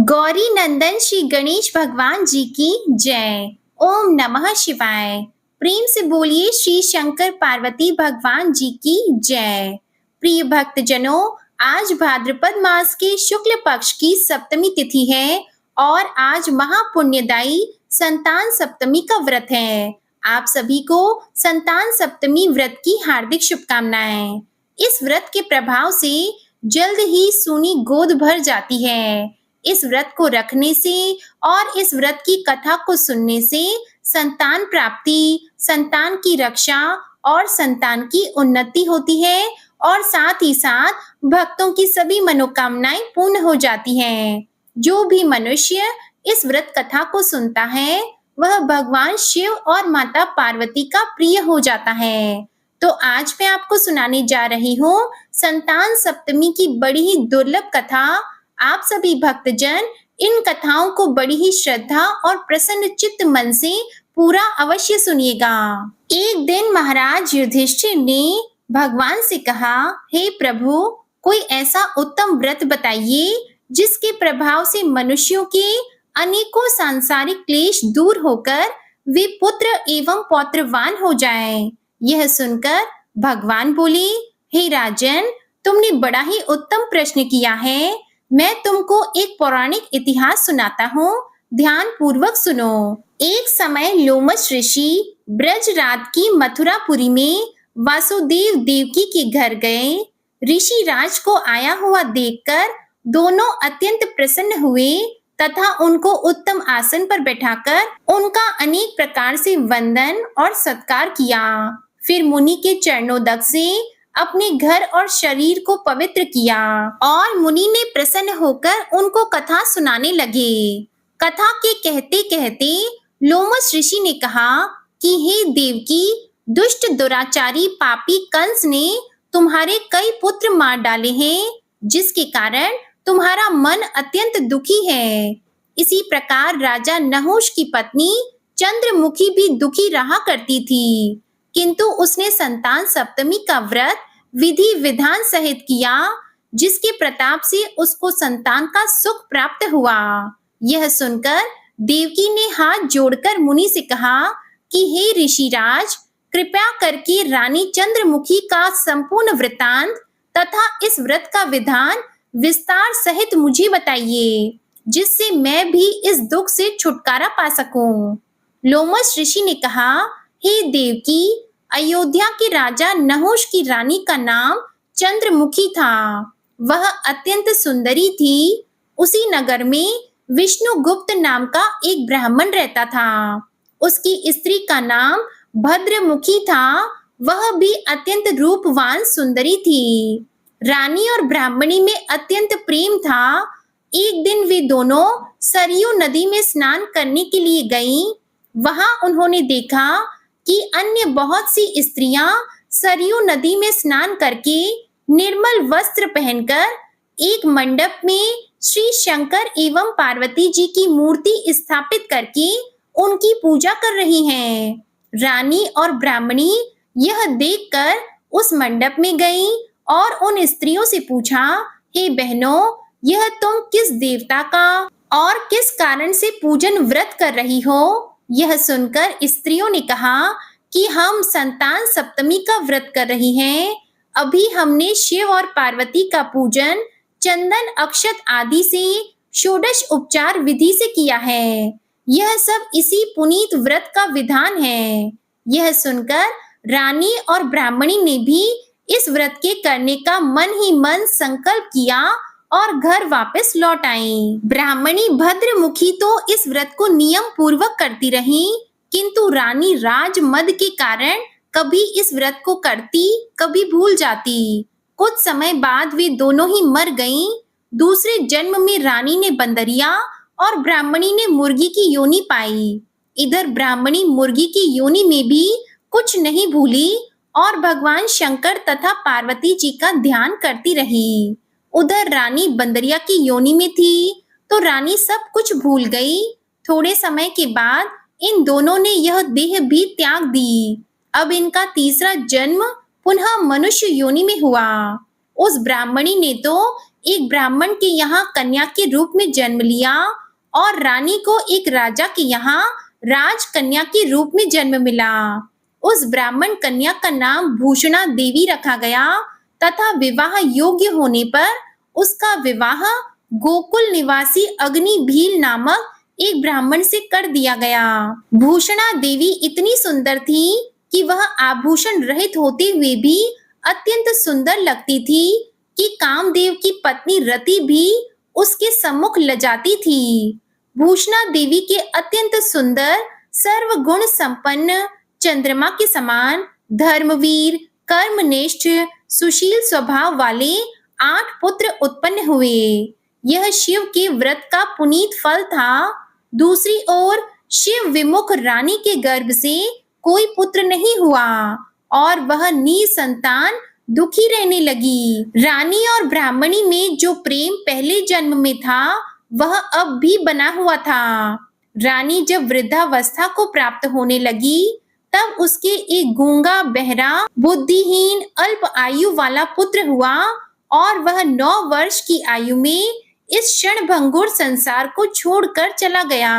गौरी नंदन श्री गणेश भगवान जी की जय। ओम नमः शिवाय। प्रेम से बोलिए श्री शंकर पार्वती भगवान जी की जय। प्रिय भक्तजनों, आज भाद्रपद मास के शुक्ल पक्ष की सप्तमी तिथि है और आज महापुण्यदायी संतान सप्तमी का व्रत है। आप सभी को संतान सप्तमी व्रत की हार्दिक शुभकामनाएं। इस व्रत के प्रभाव से जल्द ही सूनी गोद भर जाती है। इस व्रत को रखने से और इस व्रत की कथा को सुनने से संतान प्राप्ति, संतान की रक्षा और संतान की उन्नति होती है और साथ ही साथ भक्तों की सभी मनोकामनाएं पूर्ण हो जाती हैं। जो भी मनुष्य इस व्रत कथा को सुनता है वह भगवान शिव और माता पार्वती का प्रिय हो जाता है। तो आज मैं आपको सुनाने जा रही हूँ संतान सप्तमी की बड़ी ही दुर्लभ कथा। आप सभी भक्तजन इन कथाओं को बड़ी ही श्रद्धा और प्रसन्न चित्त मन से पूरा अवश्य सुनिएगा। एक दिन महाराज युधिष्ठिर ने भगवान से कहा, हे प्रभु, कोई ऐसा उत्तम व्रत बताइए जिसके प्रभाव से मनुष्यों के अनेकों सांसारिक क्लेश दूर होकर वे पुत्र एवं पौत्रवान हो जाएं। यह सुनकर भगवान बोले, हे राजन, तुमने बड़ा ही उत्तम प्रश्न किया है। मैं तुमको एक पौराणिक इतिहास सुनाता हूँ, ध्यान पूर्वक सुनो। एक समय लोमश ऋषि ब्रजराज की मथुरापुरी में वासुदेव देवकी के घर गए। ऋषि राज को आया हुआ देखकर दोनों अत्यंत प्रसन्न हुए तथा उनको उत्तम आसन पर बैठाकर उनका अनेक प्रकार से वंदन और सत्कार किया। फिर मुनि के चरणोदक से अपने घर और शरीर को पवित्र किया और मुनि ने प्रसन्न होकर उनको कथा सुनाने लगे। कथा के कहते कहते लोमश ऋषि ने कहा कि हे देवकी, दुष्ट दुराचारी पापी कंस ने तुम्हारे कई पुत्र मार डाले हैं, जिसके कारण तुम्हारा मन अत्यंत दुखी है। इसी प्रकार राजा नहुष की पत्नी चंद्रमुखी भी दुखी रहा करती थी, किंतु उसने संतान सप्तमी का व्रत विधि विधान सहित किया, जिसके प्रताप से उसको संतान का सुख प्राप्त हुआ। यह सुनकर देवकी ने हाथ जोड़कर मुनि से कहा कि हे ऋषिराज, कृपया करके रानी चंद्रमुखी का संपूर्ण वृतांत तथा इस व्रत का विधान विस्तार सहित मुझे बताइए, जिससे मैं भी इस दुख से छुटकारा पा सकूं। लोमश ऋषि ने कहा, हे देवकी, अयोध्या के राजा नहुष की रानी का नाम चंद्रमुखी था। वह अत्यंत सुंदरी थी। उसी नगर में विष्णुगुप्त नाम का एक ब्राह्मण रहता था। उसकी स्त्री का नाम भद्रमुखी था। वह भी अत्यंत रूपवान सुंदरी थी। रानी और ब्राह्मणी में अत्यंत प्रेम था। एक दिन वे दोनों सरयू नदी में स्नान करने के लिए गईं। वहां उन्होंने देखा कि अन्य बहुत सी स्त्रियां सरयू नदी में स्नान करके निर्मल वस्त्र पहनकर एक मंडप में श्री शंकर एवं पार्वती जी की मूर्ति स्थापित करके उनकी पूजा कर रही हैं। रानी और ब्राह्मणी यह देखकर उस मंडप में गईं और उन स्त्रियों से पूछा, हे बहनों, यह तुम किस देवता का और किस कारण से पूजन व्रत कर रही हो? यह सुनकर स्त्रियों ने कहा कि हम संतान सप्तमी का व्रत कर रही हैं। अभी हमने शिव और पार्वती का पूजन चंदन अक्षत आदि से षोडश उपचार विधि से किया है। यह सब इसी पुनीत व्रत का विधान है। यह सुनकर रानी और ब्राह्मणी ने भी इस व्रत के करने का मन ही मन संकल्प किया और घर वापस लौट आई। ब्राह्मणी भद्रमुखी तो इस व्रत को नियम पूर्वक करती रही, किंतु रानी राजमद के कारण कभी इस व्रत को करती, कभी भूल जाती। कुछ समय बाद वे दोनों ही मर गईं। दूसरे जन्म में रानी ने बंदरिया और ब्राह्मणी ने मुर्गी की योनि पाई। इधर ब्राह्मणी मुर्गी की योनि में भी कुछ नहीं भूली और भगवान शंकर तथा पार्वती जी का ध्यान करती रही। उधर रानी बंदरिया की योनि में थी तो रानी सब कुछ भूल गई। थोड़े समय के बाद इन दोनों ने यह देह भी त्याग दी। अब इनका तीसरा जन्म पुनः मनुष्य योनि में हुआ। उस ब्राह्मणी ने तो एक ब्राह्मण के यहाँ कन्या के रूप में जन्म लिया और रानी को एक राजा के यहाँ राजकन्या के रूप में जन्म मिला। उस ब्राह्मण कन्या का नाम भूषणा देवी रखा गया तथा विवाह योग्य होने पर उसका विवाह गोकुल निवासी अग्नि भील नामक एक ब्राह्मण से कर दिया गया। भूषणा देवी इतनी सुंदर थी कि वह आभूषण रहित होते हुए भी अत्यंत सुंदर लगती थी कि कामदेव की पत्नी रति भी उसके सम्मुख लजाती थी। भूषणा देवी के अत्यंत सुंदर सर्वगुण संपन्न चंद्रमा के समान धर्मवीर कर्मनिष्ठ सुशील स्वभाव वाले 8 पुत्र उत्पन्न हुए। यह शिव के व्रत का पुनीत फल था। दूसरी ओर शिव विमुख रानी के गर्भ से कोई पुत्र नहीं हुआ और वह निसंतान दुखी रहने लगी। रानी और ब्राह्मणी में जो प्रेम पहले जन्म में था वह अब भी बना हुआ था। रानी जब वृद्धावस्था को प्राप्त होने लगी तब उसके एक गूंगा बहरा बुद्धिहीन अल्प आयु वाला पुत्र हुआ और वह 9 वर्ष की आयु में इस क्षणभंगुर संसार को छोड़कर चला गया।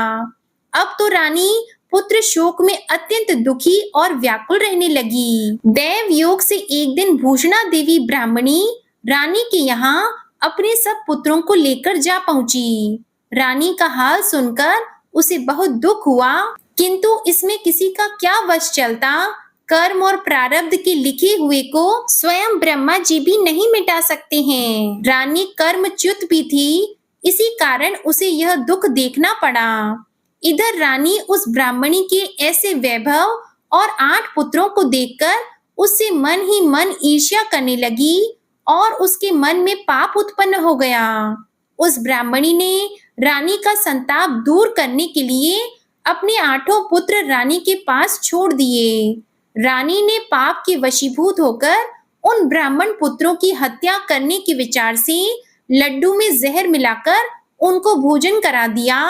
अब तो रानी पुत्र शोक में अत्यंत दुखी और व्याकुल रहने लगी। देव योग से एक दिन भूषणा देवी ब्राह्मणी रानी के यहाँ अपने सब पुत्रों को लेकर जा पहुंची। रानी का हाल सुनकर उसे बहुत दुख हुआ, किंतु इसमें किसी का क्या वश चलता। कर्म और प्रारब्ध के लिखे हुए को स्वयं ब्रह्मा जी भी नहीं मिटा सकते हैं। रानी कर्मच्युत भी थी, इसी कारण उसे यह दुख देखना पड़ा। इधर रानी उस ब्राह्मणी के ऐसे वैभव और 8 पुत्रों को देखकर उससे मन ही मन ईर्ष्या करने लगी और उसके मन में पाप उत्पन्न हो गया। उस ब्राह्मणी ने रानी का संताप दूर करने के लिए अपने 8 पुत्र रानी के पास छोड़ दिए। रानी ने पाप के वशीभूत होकर उन ब्राह्मण पुत्रों की हत्या करने के विचार से लड्डू में जहर मिलाकर उनको भोजन करा दिया,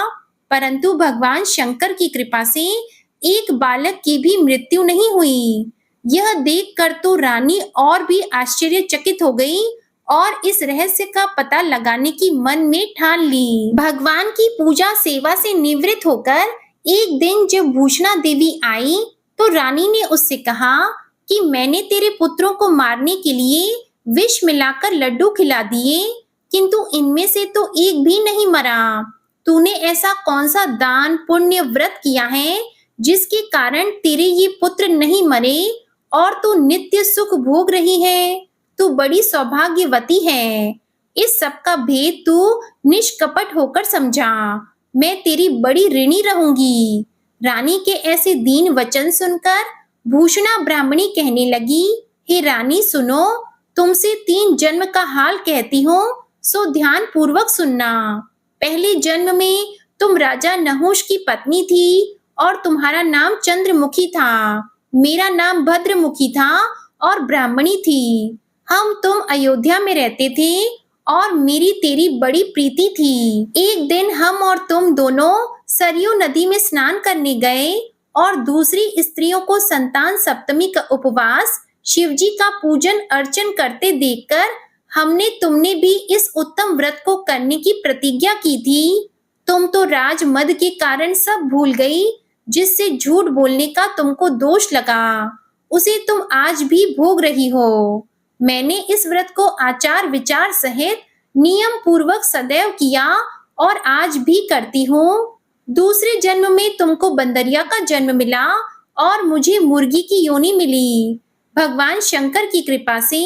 परंतु भगवान शंकर की कृपा से एक बालक की भी मृत्यु नहीं हुई। यह देखकर तो रानी और भी आश्चर्यचकित हो गई और इस रहस्य का पता लगाने की मन में ठान ली। भगवान की पूजा सेवा से निवृत्त होकर एक दिन जब भूषणा देवी आई तो रानी ने उससे कहा कि मैंने तेरे पुत्रों को मारने के लिए विष मिलाकर लड्डू खिला दिए, किंतु इनमें से तो एक भी नहीं मरा। तूने ऐसा कौन सा दान पुण्य व्रत किया है जिसके कारण तेरे ये पुत्र नहीं मरे और तू नित्य सुख भोग रही है? तू बड़ी सौभाग्यवती है। इस सब का भेद तू निष्कपट होकर समझा। मैं तेरी बड़ी ऋणी रहूंगी। रानी के ऐसे दीन वचन सुनकर भूषणा ब्राह्मणी कहने लगी, हे रानी सुनो, तुमसे 3 जन्म का हाल कहती हूँ, सो ध्यान पूर्वक सुनना। पहले जन्म में तुम राजा नहुष की पत्नी थी और तुम्हारा नाम चंद्रमुखी था। मेरा नाम भद्रमुखी था और ब्राह्मणी थी। हम तुम अयोध्या में रहते थे और मेरी तेरी बड़ी प्रीति थी। एक दिन हम और तुम दोनों सरयू नदी में स्नान करने गए और दूसरी स्त्रियों को संतान सप्तमी का उपवास शिवजी का पूजन अर्चन करते देखकर हमने तुमने भी इस उत्तम व्रत को करने की प्रतिज्ञा की थी। तुम तो राजमद के कारण सब भूल गई, जिससे झूठ बोलने का तुमको दोष लगा, उसे तुम आज भी भोग रही हो। मैंने इस व्रत को आचार विचार सहित नियम पूर्वक सदैव किया और आज भी करती हूँ। दूसरे जन्म में तुमको बंदरिया का जन्म मिला और मुझे मुर्गी की योनि मिली। भगवान शंकर की कृपा से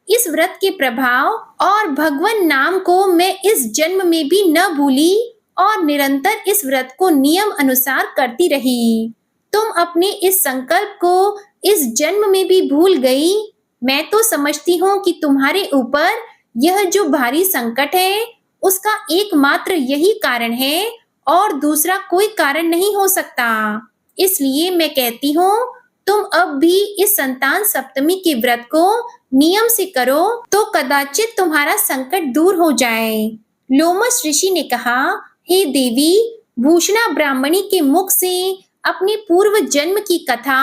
इस व्रत के प्रभाव और भगवान नाम को मैं इस जन्म में भी न भूली और निरंतर इस व्रत को नियम अनुसार करती रही। तुम अपने इस संकल्प को इस जन्म में भी भूल गई। मैं तो समझती हूँ कि तुम्हारे ऊपर यह जो भारी संकट है उसका एकमात्र यही कारण है और दूसरा कोई कारण नहीं हो सकता। इसलिए मैं कहती हूँ तुम अब भी इस संतान सप्तमी के व्रत को नियम से करो तो कदाचित तुम्हारा संकट दूर हो जाए। लोमस ऋषि ने कहा, हे देवी, भूषणा ब्राह्मणी के मुख से अपने पूर्व जन्म की कथा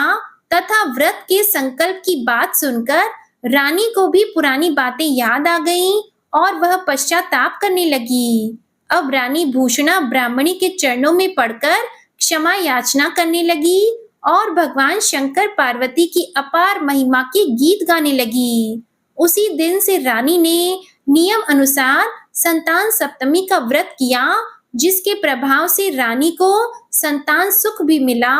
तथा व्रत के संकल्प की बात सुनकर रानी को भी पुरानी बातें याद आ गईं और वह पश्चाताप करने लगी। अब रानी भूषणा ब्राह्मणी के चरणों में पड़कर क्षमा याचना करने लगी और भगवान शंकर पार्वती की अपार महिमा के गीत गाने लगी। उसी दिन से रानी ने नियम अनुसार संतान सप्तमी का व्रत किया, जिसके प्रभाव से रानी को संतान सुख भी मिला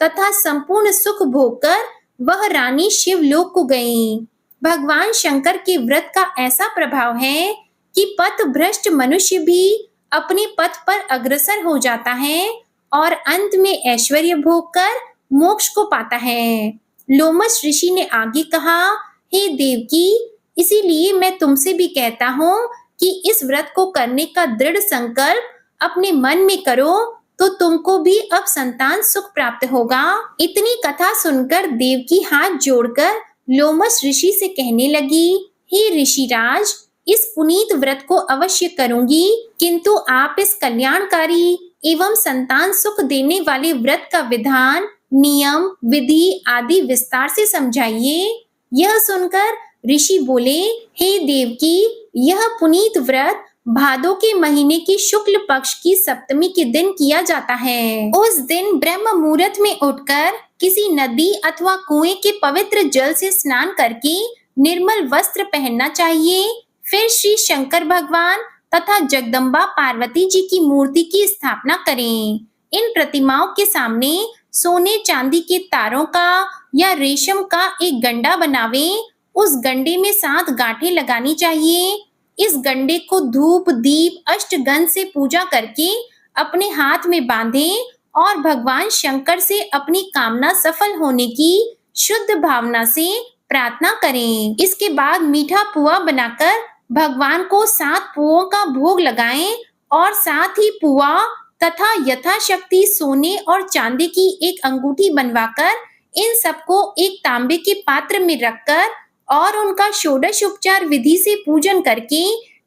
तथा संपूर्ण सुख भोगकर वह रानी शिवलोक को गई। भगवान शंकर के व्रत का ऐसा प्रभाव है कि पथ भ्रष्ट मनुष्य भी अपने पथ पर अग्रसर हो जाता है और अंत में ऐश्वर्य भोग कर मोक्ष को पाता है। लोमश ऋषि ने आगे कहा, हे देवकी, इसीलिए मैं तुमसे भी कहता हूँ कि इस व्रत को करने का दृढ़ संकल्प अपने मन में करो तो तुमको भी अब संतान सुख प्राप्त होगा। इतनी कथा सुनकर देवकी हाथ जोड़कर लोमश ऋषि से कहने लगी, हे ऋषिराज, इस पुनीत व्रत को अवश्य करूंगी, किंतु आप इस कल्याणकारी एवं संतान सुख देने वाले व्रत का विधान, नियम, विधि आदि विस्तार से समझाइए। यह सुनकर ऋषि बोले, हे देवकी, यह पुनीत व्रत भादो के महीने की शुक्ल पक्ष की सप्तमी के दिन किया जाता है। उस दिन ब्रह्म मुहूर्त में उठकर किसी नदी अथवा कुएं के पवित्र जल से स्नान करके निर्मल वस्त्र पहनना चाहिए। फिर श्री शंकर भगवान तथा जगदम्बा पार्वती जी की मूर्ति की स्थापना करें। इन प्रतिमाओं के सामने सोने चांदी के तारों का या रेशम का एक गंडा बनावे। उस गंडे में 7 गांठें लगानी चाहिए। इस गंडे को धूप, दीप, अष्टगंध से पूजा करके अपने हाथ में बांधें और भगवान शंकर से अपनी कामना सफल होने की शुद्ध भावना से प्रार्थना करें। इसके बाद मीठा पुआ बनाकर भगवान को 7 पुओं का भोग लगाएं और साथ ही पुआ तथा यथाशक्ति सोने और चांदी की एक अंगूठी बनवाकर इन सबको एक तांबे के पात्र में रखकर और उनका षोडश उपचार विधि से पूजन करके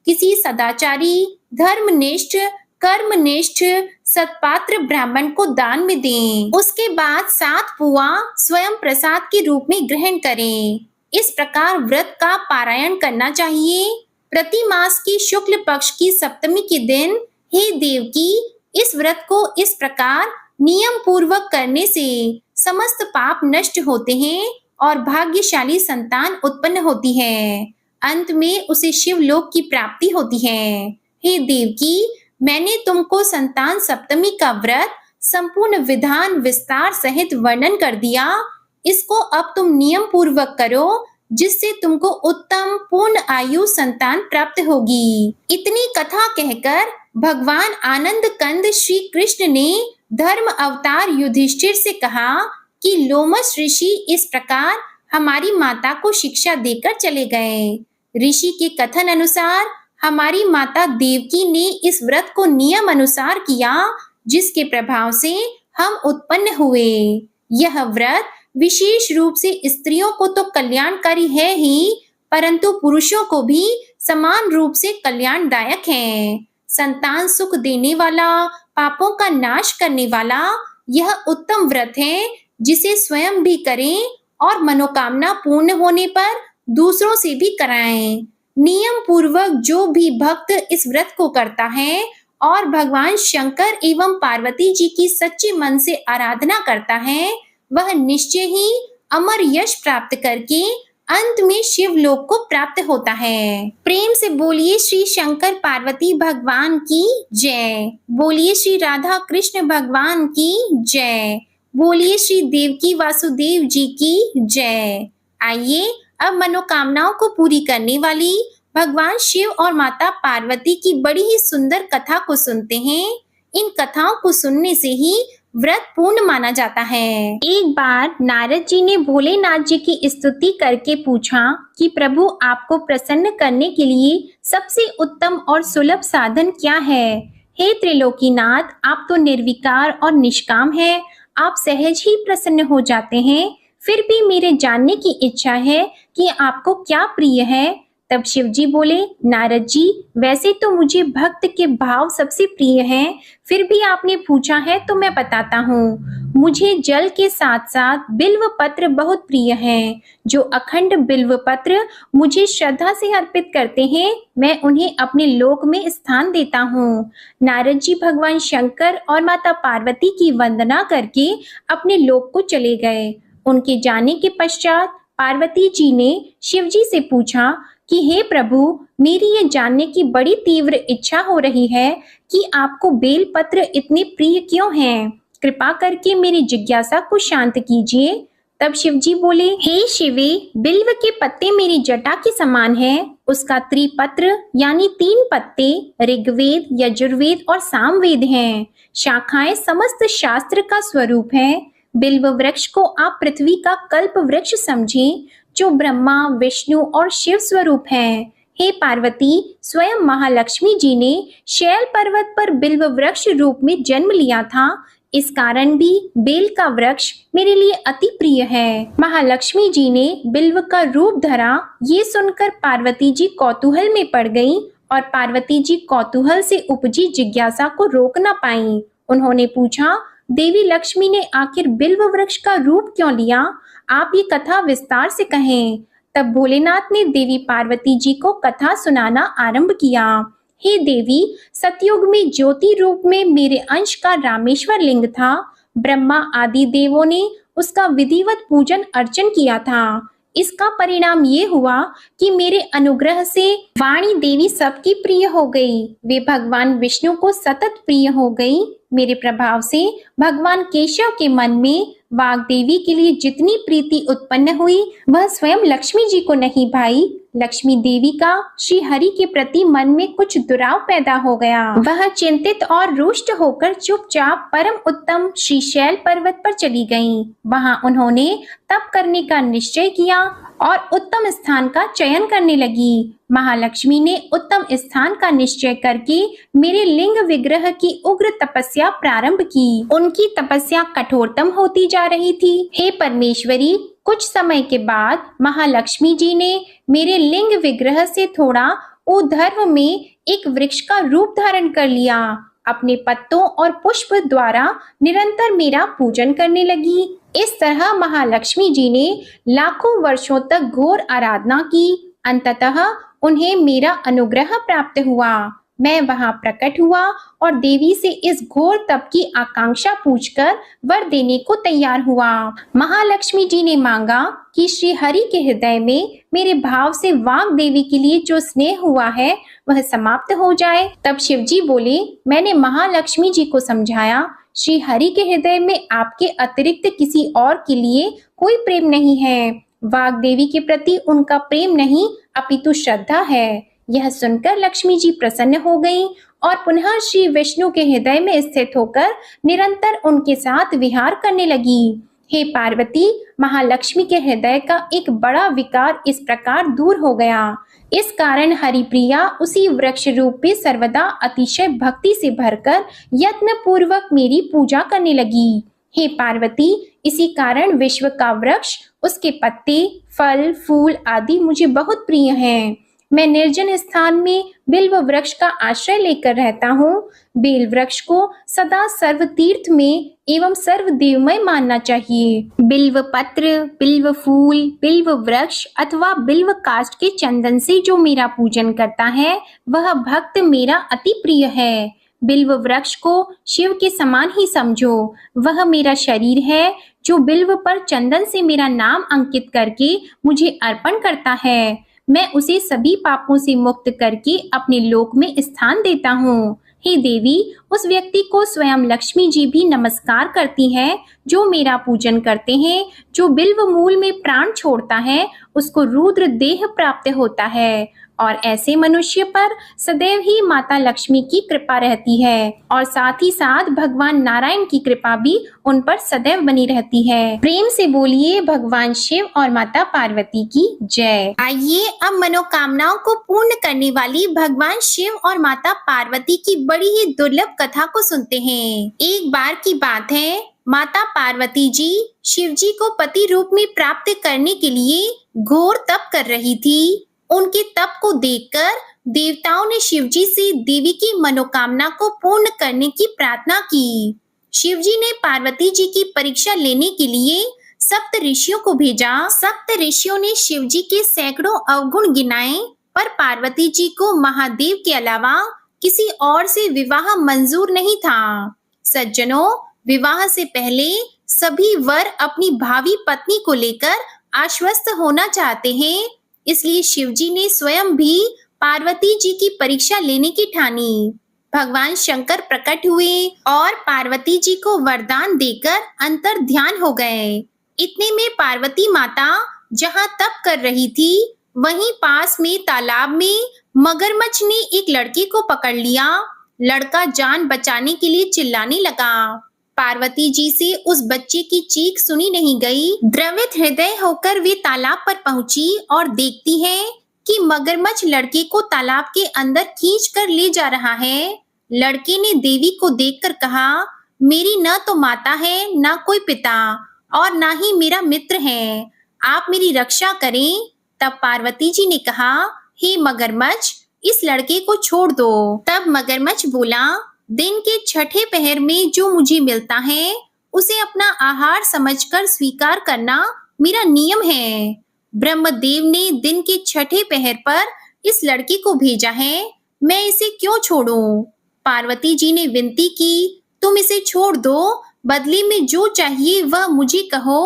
किसी सदाचारी, धर्मनिष्ठ, कर्मनिष्ठ सत्पात्र ब्राह्मण को दान में दें। उसके बाद 7 पुआ स्वयं प्रसाद के रूप में ग्रहण करें। इस प्रकार व्रत का पारायण करना चाहिए। प्रति मास की शुक्ल पक्ष की सप्तमी के दिन, हे देवकी, इस व्रत को इस प्रकार नियम पूर्वक करने से समस्त पाप नष्ट होते हैं और भाग्यशाली संतान उत्पन्न होती है। अंत में उसे शिवलोक की प्राप्ति होती है। हे देवकी, मैंने तुमको संतान सप्तमी का व्रत संपूर्ण विधान विस्तार सहित वर्णन कर दिया। इसको अब तुम नियम पूर्वक करो, जिससे तुमको उत्तम पूर्ण आयु संतान प्राप्त होगी। इतनी कथा कहकर भगवान आनंद कंद श्री कृष्ण ने धर्म अवतार युधिष्ठिर से कहा कि लोमश ऋषि इस प्रकार हमारी माता को शिक्षा देकर चले गए। ऋषि के कथन अनुसार हमारी माता देवकी ने इस व्रत को नियम अनुसार किया, जिसके प्रभाव से हम उत्पन्न हुए। यह व्रत विशेष रूप से स्त्रियों को तो कल्याणकारी है ही, परंतु पुरुषों को भी समान रूप से कल्याणदायक है। संतान सुख देने वाला, पापों का नाश करने वाला यह उत्तम व्रत है, जिसे स्वयं भी करें और मनोकामना पूर्ण होने पर दूसरों से भी कराएं। नियम पूर्वक जो भी भक्त इस व्रत को करता है और भगवान शंकर एवं पार्वती जी की सच्चे मन से आराधना करता है, वह निश्चय ही अमर यश प्राप्त करके अंत में शिवलोक को प्राप्त होता है। प्रेम से बोलिए श्री शंकर पार्वती भगवान की जय। बोलिए श्री राधा कृष्ण भगवान की जय। बोलिए श्री देवकी वासुदेव जी की जय। आइए अब मनोकामनाओं को पूरी करने वाली भगवान शिव और माता पार्वती की बड़ी ही सुंदर कथा को सुनते हैं। इन कथाओं को सुनने से ही व्रत पूर्ण माना जाता है। एक बार नारद जी ने भोलेनाथ जी की स्तुति करके पूछा कि प्रभु, आपको प्रसन्न करने के लिए सबसे उत्तम और सुलभ साधन क्या है? हे त्रिलोकीनाथ, आप तो निर्विकार और निष्काम हैं। आप सहज ही प्रसन्न हो जाते हैं। फिर भी मेरे जानने की इच्छा है कि आपको क्या प्रिय है तब शिव जी बोले, नारद जी, वैसे तो मुझे भक्त के भाव सबसे प्रिय हैं, फिर भी आपने पूछा है तो मैं बताता हूँ। मुझे जल के साथ साथ बिल्व पत्र बहुत प्रिय हैं। जो अखंड बिल्व पत्र मुझे श्रद्धा से अर्पित करते हैं, मैं उन्हें अपने लोक में स्थान देता हूँ। नारद जी भगवान शंकर और माता पार्वती की वंदना करके अपने लोक को चले गए। उनके जाने के पश्चात पार्वती जी ने शिव जी से पूछा कि हे प्रभु, मेरी ये जानने की बड़ी तीव्र इच्छा हो रही है कि आपको बेलपत्र इतने प्रिय क्यों हैं? कृपा करके मेरी जिज्ञासा को शांत कीजिए। तब शिव जी बोले, हे शिवे, बिल्व के पत्ते मेरी जटा के समान हैं। उसका त्रिपत्र यानी 3 पत्ते ऋग्वेद, यजुर्वेद और सामवेद हैं। शाखाएं समस्त शास्त्र का स्वरूप है। बिल्व वृक्ष को आप पृथ्वी का कल्प वृक्ष समझें, जो ब्रह्मा, विष्णु और शिव स्वरूप है। हे पार्वती, स्वयं महालक्ष्मी जी ने शैल पर्वत पर बिल्व वृक्ष रूप में जन्म लिया था। इस कारण भी बेल का वृक्ष मेरे लिए अति प्रिय है। महालक्ष्मी जी ने बिल्व का रूप धरा, ये सुनकर पार्वती जी कौतूहल में पड़ गईं और पार्वती जी कौतूहल से उपजी जिज्ञासा को रोक न पाईं। उन्होंने पूछा, देवी लक्ष्मी ने आखिर बिल्व वृक्ष का रूप क्यों लिया? आप ये कथा विस्तार से कहें। तब भोलेनाथ ने देवी पार्वती जी को कथा सुनाना आरंभ किया। हे देवी, सतयुग में ज्योति रूप में मेरे अंश का रामेश्वर लिंग था। ब्रह्मा आदि देवों ने उसका विधिवत पूजन अर्चन किया था। इसका परिणाम ये हुआ कि मेरे अनुग्रह से वाणी देवी सबकी प्रिय हो गई। वे भगवान विष्णु को सतत प्रिय हो गई। मेरे प्रभाव से भगवान केशव के मन में वाग देवी के लिए जितनी प्रीति उत्पन्न हुई, वह स्वयं लक्ष्मी जी को नहीं भाई। लक्ष्मी देवी का श्री हरि के प्रति मन में कुछ दुराव पैदा हो गया। वह चिंतित और रुष्ट होकर चुपचाप परम उत्तम श्री शैल पर्वत पर चली गईं। वहां उन्होंने तप करने का निश्चय किया और उत्तम स्थान का चयन करने लगी। महालक्ष्मी ने उत्तम स्थान का निश्चय करके मेरे लिंग विग्रह की उग्र तपस्या प्रारंभ की। उनकी तपस्या कठोरतम होती जा रही थी। हे परमेश्वरी, कुछ समय के बाद महालक्ष्मी जी ने मेरे लिंग विग्रह से थोड़ा ऊर्ध्व में एक वृक्ष का रूप धारण कर लिया। अपने पत्तों और पुष्प द्वारा निरंतर मेरा पूजन करने लगी। इस तरह महालक्ष्मी जी ने लाखों वर्षों तक घोर आराधना की। अंततः उन्हें मेरा अनुग्रह प्राप्त हुआ। मैं वहां प्रकट हुआ और देवी से इस घोर तप की आकांक्षा पूछकर वर देने को तैयार हुआ। महालक्ष्मी जी ने मांगा कि श्री हरि के हृदय में मेरे भाव से वाग देवी के लिए जो स्नेह हुआ है वह समाप्त हो जाए। तब शिव जी बोले, मैंने महालक्ष्मी जी को समझाया, श्री हरि के हृदय में आपके अतिरिक्त किसी और के लिए कोई प्रेम नहीं है। वाग देवी के प्रति उनका प्रेम नहीं अपितु श्रद्धा है। यह सुनकर लक्ष्मी जी प्रसन्न हो गईं और पुनः श्री विष्णु के हृदय में स्थित होकर निरंतर उनके साथ विहार करने लगी। हे पार्वती, महालक्ष्मी के हृदय का एक बड़ा विकार इस प्रकार दूर हो गया। इस कारण हरिप्रिया उसी वृक्ष रूप में सर्वदा अतिशय भक्ति से भरकर यत्न पूर्वक मेरी पूजा करने लगी। हे पार्वती, इसी कारण विश्व का वृक्ष, उसके पत्ते, फल, फूल आदि मुझे बहुत प्रिय हैं। मैं निर्जन स्थान में बिल्व वृक्ष का आश्रय लेकर रहता हूँ। बेल वृक्ष को सदा सर्व तीर्थ में एवं सर्व देवमय मानना चाहिए। बिल्व पत्र, बिल्व फूल, बिल्व वृक्ष अथवा बिल्व काष्ठ के चंदन से जो मेरा पूजन करता है वह भक्त मेरा अति प्रिय है। बिल्व वृक्ष को शिव के समान ही समझो। वह मेरा शरीर है जो बिल्व पर चंदन से मेरा नाम अंकित करके मुझे अर्पण करता है। मैं उसे सभी पापों से मुक्त करके अपने लोक में स्थान देता हूँ। हे देवी, उस व्यक्ति को स्वयं लक्ष्मी जी भी नमस्कार करती हैं जो मेरा पूजन करते हैं। जो बिल्व मूल में प्राण छोड़ता है उसको रुद्र देह प्राप्त होता है और ऐसे मनुष्य पर सदैव ही माता लक्ष्मी की कृपा रहती है और साथ ही साथ भगवान नारायण की कृपा भी उन पर सदैव बनी रहती है। प्रेम से बोलिए भगवान शिव और माता पार्वती की जय। आइए अब मनोकामनाओं को पूर्ण करने वाली भगवान शिव और माता पार्वती की बड़ी ही दुर्लभ कथा को सुनते हैं। एक बार की बात है, माता पार्वती जी शिव जी को पति रूप में प्राप्त करने के लिए घोर तप कर रही थी। उनके तप को देखकर देवताओं ने शिवजी से देवी की मनोकामना को पूर्ण करने की प्रार्थना की। शिवजी ने पार्वती जी की परीक्षा लेने के लिए सप्त ऋषियों को भेजा। सप्त ऋषियों ने शिवजी के सैकड़ों अवगुण गिनाए, पर पार्वती जी को महादेव के अलावा किसी और से विवाह मंजूर नहीं था। सज्जनों, विवाह से पहले सभी वर अपनी भावी पत्नी को लेकर आश्वस्त होना चाहते हैं, इसलिए शिवजी ने स्वयं भी पार्वती जी की परीक्षा लेने की ठानी। भगवान शंकर प्रकट हुए और पार्वती जी को वरदान देकर अंतर ध्यान हो गए। इतने में पार्वती माता जहाँ तप कर रही थी, वहीं पास में तालाब में मगरमच्छ ने एक लड़के को पकड़ लिया। लड़का जान बचाने के लिए चिल्लाने लगा। पार्वती जी से उस बच्चे की चीख सुनी नहीं गई। द्रवित हृदय होकर वे तालाब पर पहुंची और देखती है कि मगरमच्छ लड़के को तालाब के अंदर खींच कर ले जा रहा है। लड़के ने देवी को देखकर कहा, मेरी न तो माता है, न कोई पिता और ना ही मेरा मित्र है, आप मेरी रक्षा करें। तब पार्वती जी ने कहा, हे मगरमच्छ, इस लड़के को छोड़ दो। तब मगरमच्छ बोला, दिन के छठे पहर में जो मुझे मिलता है उसे अपना आहार समझकर स्वीकार करना मेरा नियम है। ब्रह्मदेव ने दिन के छठे पहर पर इस लड़के को भेजा है, मैं इसे क्यों छोड़ूं? पार्वती जी ने विनती की, तुम इसे छोड़ दो, बदले में जो चाहिए वह मुझे कहो।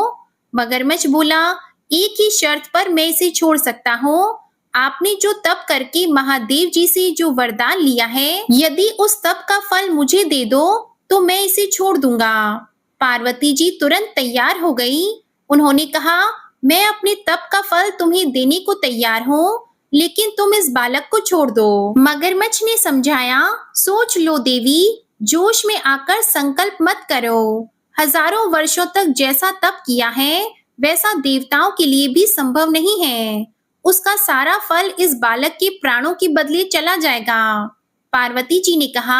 मगरमच्छ बोला, एक ही शर्त पर मैं इसे छोड़ सकता हूँ। आपने जो तप करके महादेव जी से जो वरदान लिया है, यदि उस तप का फल मुझे दे दो तो मैं इसे छोड़ दूंगा। पार्वती जी तुरंत तैयार हो गई। उन्होंने कहा, मैं अपने तप का फल तुम्हें देने को तैयार हूँ, लेकिन तुम इस बालक को छोड़ दो। मगरमच्छ ने समझाया, सोच लो देवी, जोश में आकर संकल्प मत करो। हजारों वर्षों तक जैसा तप किया है वैसा देवताओं के लिए भी संभव नहीं है। उसका सारा फल इस बालक के प्राणों के बदले चला जाएगा। पार्वती जी ने कहा,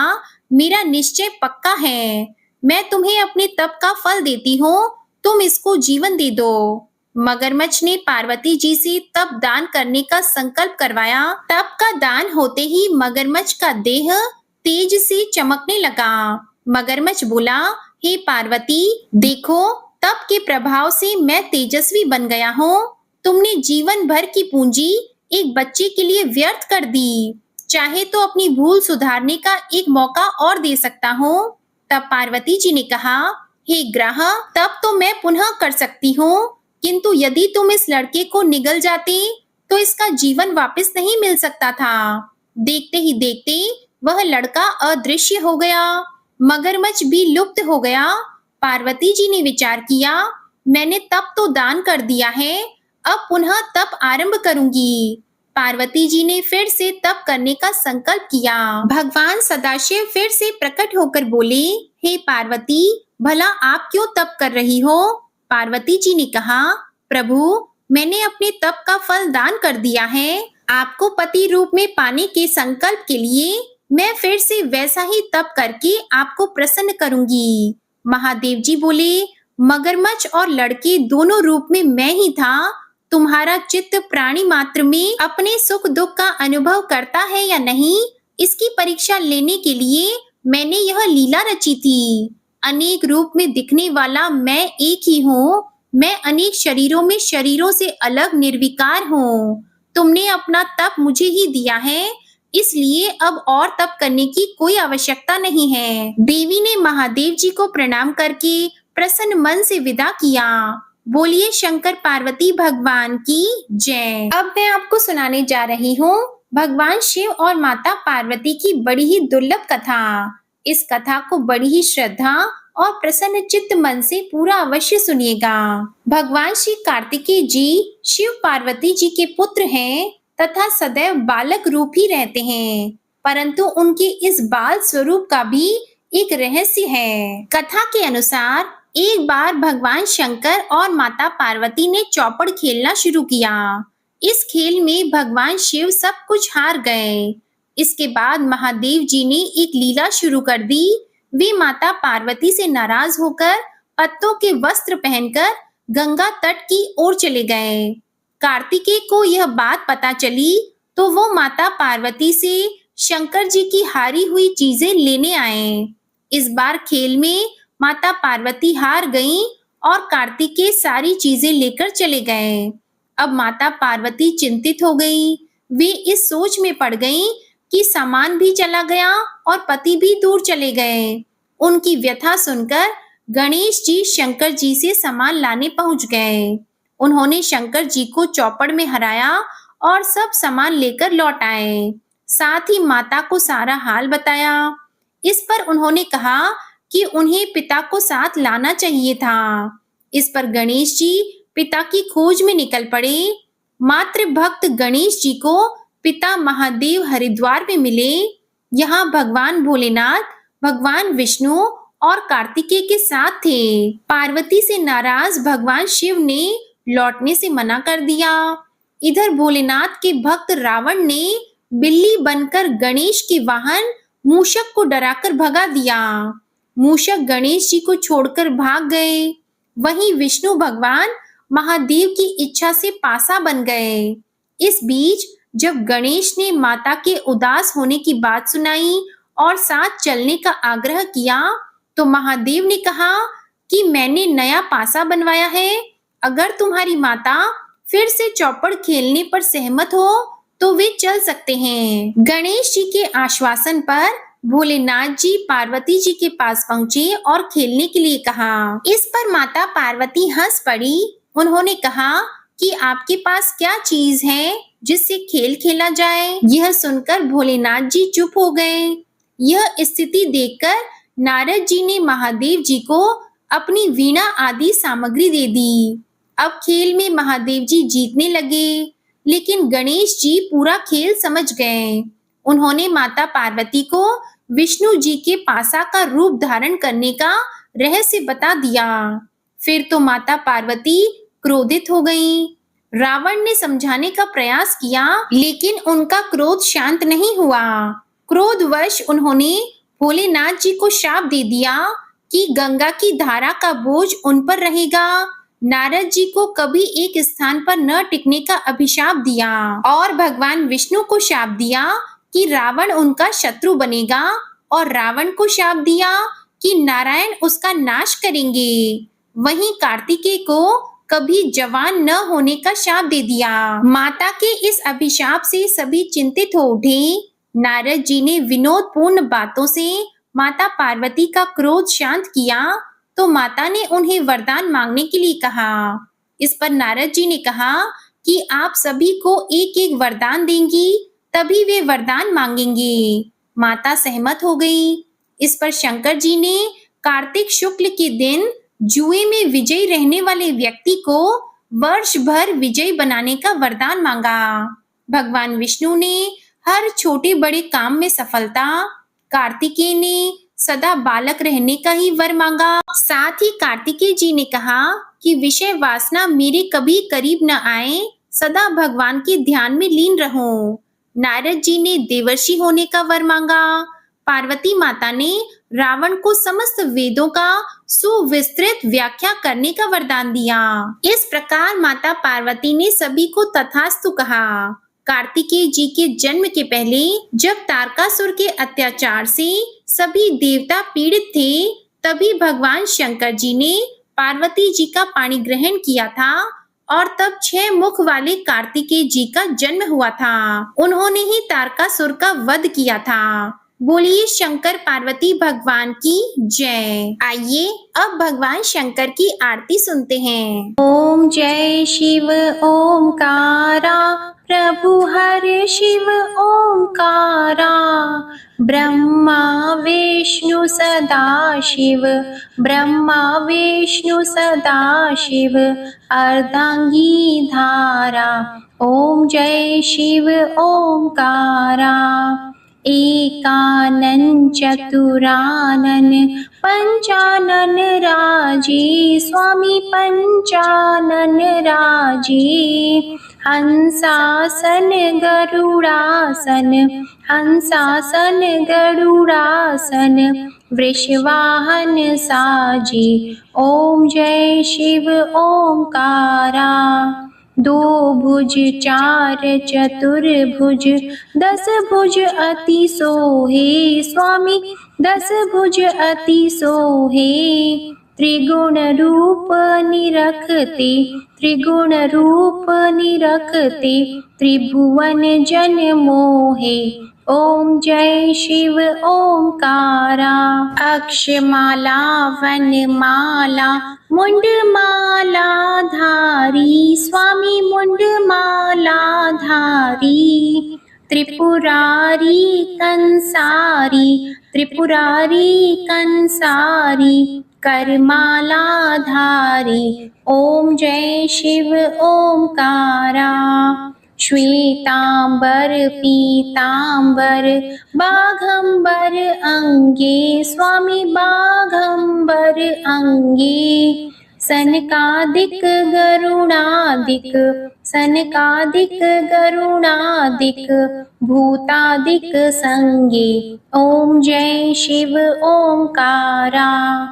मेरा निश्चय पक्का है, मैं तुम्हें अपने तप का फल देती हूँ, तुम इसको जीवन दे दो। मगरमच्छ ने पार्वती जी से तप दान करने का संकल्प करवाया। तप का दान होते ही मगरमच्छ का देह तेज से चमकने लगा। मगरमच्छ बोला, हे पार्वती, देखो, तप के प्रभाव से मैं तेजस्वी बन गया हूँ। तुमने जीवन भर की पूंजी एक बच्चे के लिए व्यर्थ कर दी। चाहे तो अपनी भूल सुधारने का एक मौका और दे सकता हूँ। तब पार्वती जी ने कहा, हे ग्रह, तब तो मैं पुनः कर सकती हूँ, किंतु यदि तुम इस लड़के को निगल जाते तो इसका जीवन वापस नहीं मिल सकता था। देखते ही देखते वह लड़का अदृश्य हो गया। मगरमच्छ भी लुप्त हो गया। पार्वती जी ने विचार किया, मैंने तप तो दान कर दिया है, अब पुनः तप आरंभ करूंगी। पार्वती जी ने फिर से तप करने का संकल्प किया। भगवान सदाशिव फिर से प्रकट होकर बोले, हे पार्वती, भला आप क्यों तप कर रही हो? पार्वती जी ने कहा, प्रभु, मैंने अपने तप का फल दान कर दिया है। आपको पति रूप में पाने के संकल्प के लिए मैं फिर से वैसा ही तप करके आपको प्रसन्न करूंगी। महादेव जी बोले, मगरमच्छ और लड़के दोनों रूप में मैं ही था। तुम्हारा चित्त प्राणी मात्र में अपने सुख दुख का अनुभव करता है या नहीं, इसकी परीक्षा लेने के लिए मैंने यह लीला रची थी। अनेक रूप में दिखने वाला मैं एक ही हूँ। मैं अनेक शरीरों में शरीरों से अलग निर्विकार हूँ। तुमने अपना तप मुझे ही दिया है, इसलिए अब और तप करने की कोई आवश्यकता नहीं है। देवी ने महादेव जी को प्रणाम करके प्रसन्न मन से विदा किया। बोलिए शंकर पार्वती भगवान की जय। अब मैं आपको सुनाने जा रही हूँ भगवान शिव और माता पार्वती की बड़ी ही दुर्लभ कथा। इस कथा को बड़ी ही श्रद्धा और प्रसन्न चित्त मन से पूरा अवश्य सुनिएगा। भगवान श्री कार्तिकेय जी शिव पार्वती जी के पुत्र हैं तथा सदैव बालक रूप ही रहते हैं, परंतु उनके इस बाल स्वरूप का भी एक रहस्य है। कथा के अनुसार एक बार भगवान शंकर और माता पार्वती ने चौपड़ खेलना शुरू किया। इस खेल में भगवान शिव सब कुछ हार गए। इसके बाद महादेव जी ने एक लीला शुरू कर दी। वे माता पार्वती से नाराज होकर पत्तों के वस्त्र पहनकर गंगा तट की ओर चले गए। कार्तिकेय को यह बात पता चली तो वो माता पार्वती से शंकर जी की हारी हुई चीजें लेने आए। इस बार खेल में माता पार्वती हार गईं और कार्तिकेय सारी चीजें लेकर चले गए। अब माता पार्वती चिंतित हो गई। वे इस सोच में पड़ गईं कि सामान भी चला गया और पति भी दूर चले गए। उनकी व्यथा सुनकर गणेश जी शंकर जी से सामान लाने पहुंच गए। उन्होंने शंकर जी को चौपड़ में हराया और सब सामान लेकर लौट आए। साथ ही माता को सारा हाल बताया। इस पर उन्होंने कहा कि उन्हें पिता को साथ लाना चाहिए था। इस पर गणेश जी पिता की खोज में निकल पड़े। मात्र भक्त गणेश जी को पिता महादेव हरिद्वार में मिले। यहाँ भगवान भोलेनाथ, भगवान विष्णु और कार्तिकेय के साथ थे। पार्वती से नाराज भगवान शिव ने लौटने से मना कर दिया। इधर भोलेनाथ के भक्त रावण ने बिल्ली बनकर गणेश के वाहन मूषक को डराकर भगा दिया। मूषक गणेश जी को छोड़कर भाग गए। वहीं विष्णु भगवान महादेव की इच्छा से पासा बन गए। इस बीच जब गणेश ने माता के उदास होने की बात सुनाई और साथ चलने का आग्रह किया तो महादेव ने कहा कि मैंने नया पासा बनवाया है। अगर तुम्हारी माता फिर से चौपड़ खेलने पर सहमत हो तो वे चल सकते हैं। गणेश जी के आश्वासन पर भोलेनाथ जी पार्वती जी के पास पहुंचे और खेलने के लिए कहा। इस पर माता पार्वती हंस पड़ी। उन्होंने कहा कि आपके पास क्या चीज है जिससे खेल खेला जाए। यह सुनकर भोलेनाथ जी चुप हो गए। यह स्थिति देखकर नारद जी ने महादेव जी को अपनी वीणा आदि सामग्री दे दी। अब खेल में महादेव जी जीतने लगे, लेकिन गणेश जी पूरा खेल समझ गए। उन्होंने माता पार्वती को विष्णु जी के पासा का रूप धारण करने का रहस्य बता दिया। फिर तो माता पार्वती क्रोधित हो गईं। रावण ने समझाने का प्रयास किया, लेकिन उनका क्रोध शांत नहीं हुआ। क्रोधवश उन्होंने भोलेनाथ जी को शाप दे दिया कि गंगा की धारा का बोझ उन पर रहेगा। नारद जी को कभी एक स्थान पर न टिकने का अभिशाप दिया और भगवान विष्णु को शाप दिया कि रावण उनका शत्रु बनेगा और रावण को शाप दिया कि नारायण उसका नाश करेंगे। वहीं कार्तिकेय को कभी जवान न होने का शाप दे दिया। माता के इस अभिशाप से सभी चिंतित हो उठे। नारद जी ने विनोदपूर्ण बातों से माता पार्वती का क्रोध शांत किया तो माता ने उन्हें वरदान मांगने के लिए कहा। इस पर नारद जी ने कहा कि आप सभी को एक एक वरदान देंगी, तभी वे वरदान मांगेंगे। माता सहमत हो गई। इस पर शंकर जी ने कार्तिक शुक्ल के दिन जुए में विजयी रहने वाले व्यक्ति को वर्ष भर विजयी बनाने का वरदान मांगा। भगवान विष्णु ने हर छोटे बड़े काम में सफलता, कार्तिकेय ने सदा बालक रहने का ही वर मांगा। साथ ही कार्तिकेय जी ने कहा कि विषय वासना मेरे कभी करीब न आए, सदा भगवान के ध्यान में लीन रहूं। नारद जी ने देवर्षि होने का वर मांगा। पार्वती माता ने रावण को समस्त वेदों का सुविस्तृत व्याख्या करने का वरदान दिया। इस प्रकार माता पार्वती ने सभी को तथास्तु कहा। कार्तिकेय जी के जन्म के पहले जब तारकासुर के अत्याचार से सभी देवता पीड़ित थे, तभी भगवान शंकर जी ने पार्वती जी का पाणी ग्रहण किया था और तब 6 मुख वाले कार्तिकेय जी का जन्म हुआ था। उन्होंने ही तारकासुर का वध किया था। बोलिए शंकर पार्वती भगवान की जय। आइए अब भगवान शंकर की आरती सुनते हैं। ओम जय शिव ओमकारा, प्रभु हरे शिव ओमकारा। ब्रह्मा विष्णु सदा शिव, ब्रह्मा विष्णु सदा शिव, अर्धांगी धारा। ओम जय शिव ओमकारा। एकानन चतुरानन पंचानन राजी, स्वामी पंचानन राजी। हंसासन गरुड़ासन, हंसासन गरुड़ासन, वृषवाहन साजी। ओम जय शिव ओमकारा। दो भुज चार चतुर्भुज, दस भुज अति सोहे स्वामी, दस भुज अति सोहे। त्रिगुण रूप निरखते, त्रिगुण रूप निरखते, त्रिभुवन जन मोहे। ओम जय शिव ओंकारा। अक्षमाला वनमाला मुंडमाला धारी स्वामी, मुंडमाला धारी। त्रिपुरारी कंसारी, त्रिपुरारी कंसारी, करमाला धारी। ओम जय शिव ओंकारा। श्वेतांबर पीतांबर बाघंबर अंगे स्वामी, बाघंबर अंगे। सनकादिक गरुणादिक, सनकादिक गरुणादिक, भूतादिक संगे। ओम जय शिव ओंकारा।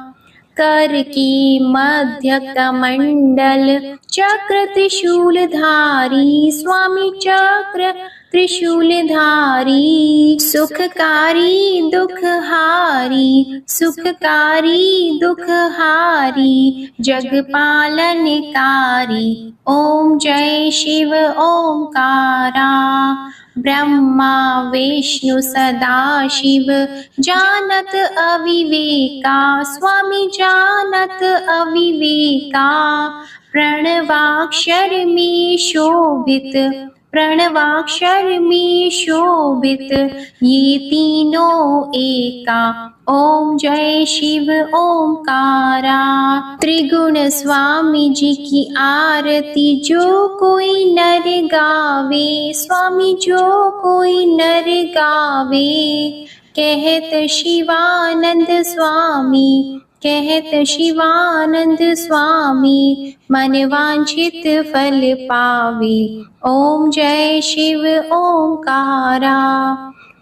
कर की मध्य कमंडल, चक्र त्रिशूलधारी स्वामी, चक्र त्रिशूलधारी। सुखकारी दुखहारी, सुखकारी दुखहारी, जगपालनकारी। ओम जय शिव ओंकारा। ब्रह्मा विष्णु सदाशिव, जानत अविवेका स्वामी, जानत अविवेका। प्रणवाक्षर में शोभित, प्रणवाक्षर में शोभित, ये तीनों एका। ओम जय शिव ओंकारा। त्रिगुण स्वामी जी की आरती जो कोई नर गावे स्वामी, जो कोई नर गावे। कहत शिवानंद स्वामी, कहत शिवानंद स्वामी, मन वांछित फल पावे। ओम जय शिव ओंकारा।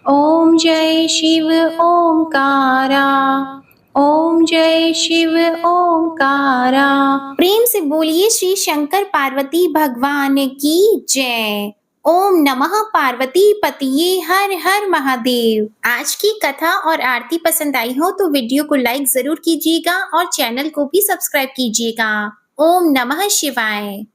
ओम जय शिव ओंकारा। ओम जय शिव ओंकारा। प्रेम से बोलिए श्री शंकर पार्वती भगवान की जय। ओम नमः पार्वती पतिये हर हर महादेव। आज की कथा और आरती पसंद आई हो तो वीडियो को लाइक जरूर कीजिएगा और चैनल को भी सब्सक्राइब कीजिएगा। ओम नमः शिवाय।